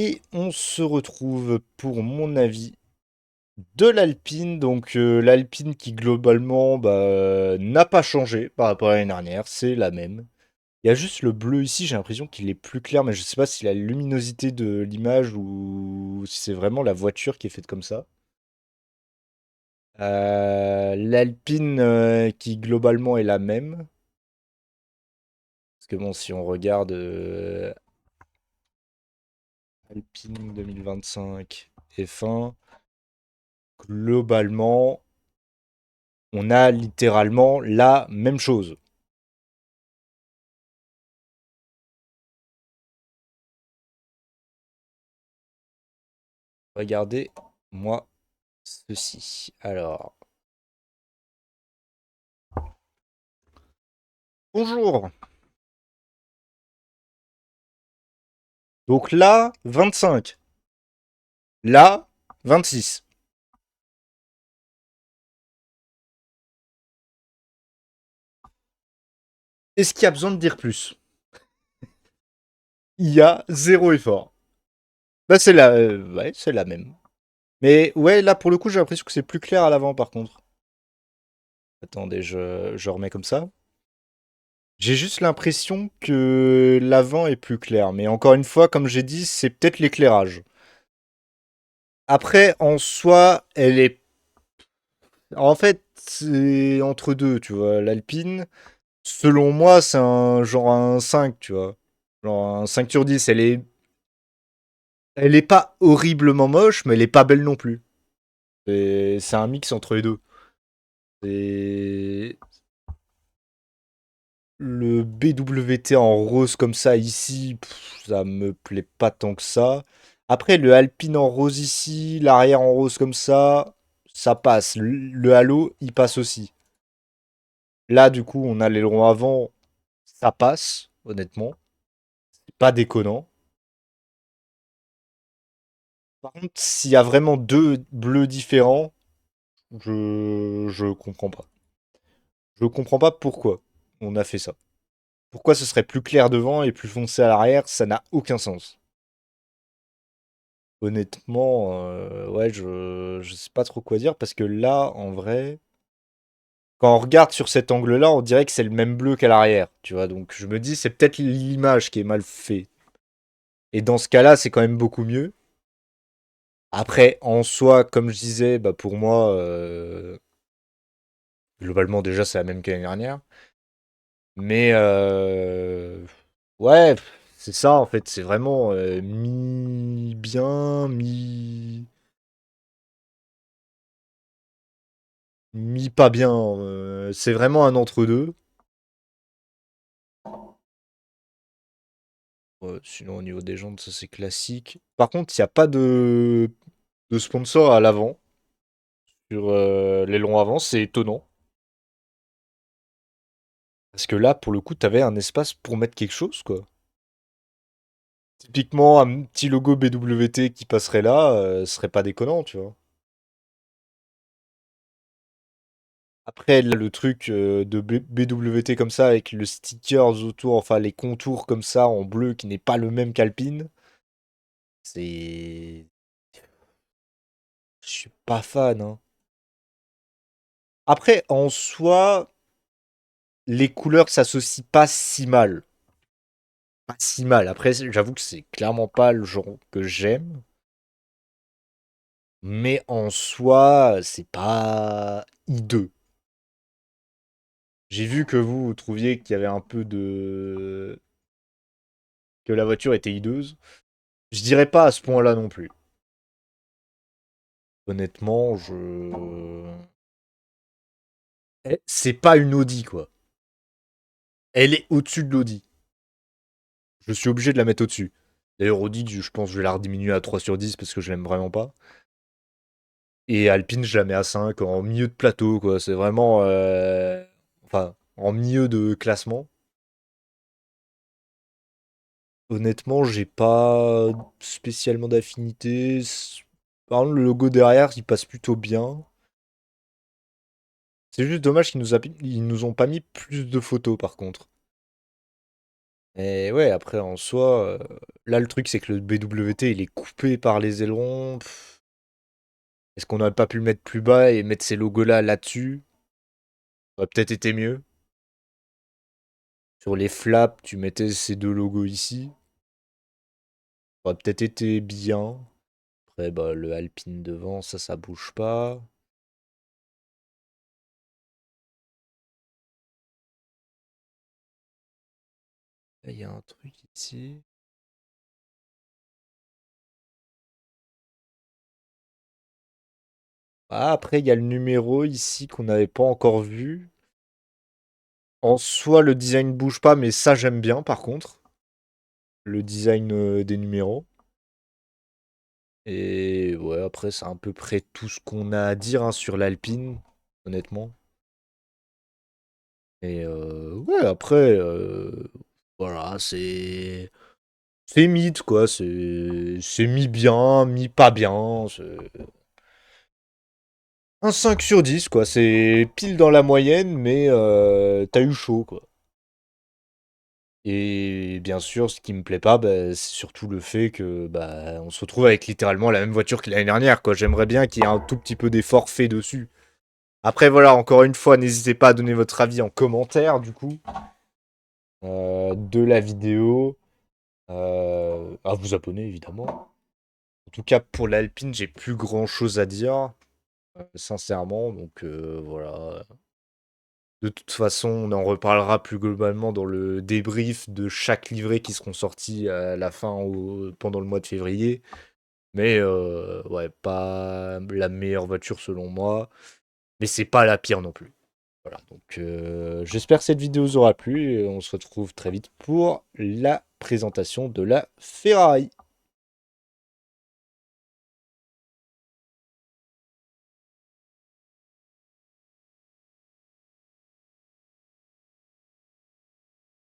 Et on se retrouve pour mon avis de l'Alpine. Donc l'Alpine qui globalement n'a pas changé par rapport à l'année dernière, c'est la même. Il y a juste le bleu ici, j'ai l'impression qu'il est plus clair, mais je sais pas si la luminosité de l'image ou si c'est vraiment la voiture qui est faite comme ça. L'Alpine qui globalement est la même. Parce que bon, si on regarde Alpine 2025 F1, globalement, on a littéralement la même chose. Regardez-moi ceci. Alors, bonjour. Donc là, 25. Là, 26. Est-ce qu'il y a besoin de dire plus? Il y a zéro effort. Bah ouais, c'est la même. Mais ouais, là pour le coup, j'ai l'impression que c'est plus clair à l'avant par contre. Attendez, je remets comme ça. J'ai juste l'impression que l'avant est plus clair. Mais encore une fois, comme j'ai dit, c'est peut-être l'éclairage. Après, en soi, elle est... En fait, c'est entre deux, tu vois. L'Alpine, selon moi, c'est un genre un 5, tu vois. Genre un 5 sur 10. Elle est pas horriblement moche, mais elle est pas belle non plus. C'est un mix entre les deux. C'est le BWT en rose comme ça ici, ça me plaît pas tant que ça. Après, le Alpine en rose ici, l'arrière en rose comme ça passe. Le halo, il passe aussi. Là, du coup, on a l'aileron avant, ça passe, honnêtement. C'est pas déconnant. Par contre, s'il y a vraiment deux bleus différents, je comprends pas. Je comprends pas pourquoi on a fait ça. Pourquoi ce serait plus clair devant et plus foncé à l'arrière, ça n'a aucun sens. Honnêtement, ouais, je sais pas trop quoi dire parce que là, en vrai, quand on regarde sur cet angle-là, on dirait que c'est le même bleu qu'à l'arrière, tu vois. Donc je me dis, c'est peut-être l'image qui est mal faite. Et dans ce cas-là, c'est quand même beaucoup mieux. Après, en soi, comme je disais, bah pour moi, globalement déjà, c'est la même qu'année dernière. Mais ouais, c'est ça en fait. C'est vraiment mi bien, mi pas bien. C'est vraiment un entre-deux. Sinon, au niveau des jantes, ça c'est classique. Par contre, il n'y a pas de sponsor à l'avant sur l'aileron avant. C'est étonnant. Parce que là, pour le coup, t'avais un espace pour mettre quelque chose, quoi. Typiquement, un petit logo BWT qui passerait là, serait pas déconnant, tu vois. Après, là, le truc de BWT comme ça, avec le stickers autour, enfin les contours comme ça en bleu qui n'est pas le même qu'Alpine, c'est. Je suis pas fan, hein. Après, en soi, les couleurs s'associent pas si mal. Pas si mal. Après, j'avoue que c'est clairement pas le genre que j'aime. Mais en soi, c'est pas hideux. J'ai vu que vous trouviez qu'il y avait un peu de... que la voiture était hideuse. Je dirais pas à ce point-là non plus. Honnêtement, c'est pas une Audi, quoi. Elle est au-dessus de l'Audi. Je suis obligé de la mettre au-dessus. D'ailleurs, Audi, je pense que je vais la rediminuer à 3 sur 10 parce que je l'aime vraiment pas. Et Alpine, je la mets à 5 en milieu de plateau, quoi. C'est vraiment... enfin, en milieu de classement. Honnêtement, j'ai pas spécialement d'affinité. Par contre, le logo derrière, il passe plutôt bien. C'est juste dommage qu'ils nous ont pas mis plus de photos, par contre. Et ouais, après, en soi, là, le truc, c'est que le BWT, il est coupé par les ailerons. Est-ce qu'on n'aurait pas pu le mettre plus bas et mettre ces logos-là là-dessus? Ça aurait peut-être été mieux. Sur les flaps, tu mettais ces deux logos ici. Ça aurait peut-être été bien. Après, bah, le Alpine devant, ça bouge pas. Il y a un truc ici. Ah, après, il y a le numéro ici qu'on n'avait pas encore vu. En soi, le design bouge pas, mais ça, j'aime bien, par contre. Le design des numéros. Et ouais, après, c'est à peu près tout ce qu'on a à dire hein, sur l'Alpine, honnêtement. Et ouais, après, voilà, c'est mid, quoi. C'est mi-bien, mi-pas bien. C'est un 5 sur 10, quoi. C'est pile dans la moyenne, mais t'as eu chaud, quoi. Et bien sûr, ce qui me plaît pas, bah, c'est surtout le fait que bah, on se retrouve avec littéralement la même voiture que l'année dernière, quoi. J'aimerais bien qu'il y ait un tout petit peu d'effort fait dessus. Après, voilà, encore une fois, n'hésitez pas à donner votre avis en commentaire, du coup, de la vidéo. À vous abonner, évidemment. En tout cas, pour l'Alpine, j'ai plus grand-chose à dire, sincèrement. Donc, voilà. De toute façon, on en reparlera plus globalement dans le débrief de chaque livret qui seront sortis à la fin ou pendant le mois de février. Mais ouais, pas la meilleure voiture selon moi. Mais c'est pas la pire non plus. Voilà, donc j'espère que cette vidéo vous aura plu et on se retrouve très vite pour la présentation de la Ferrari.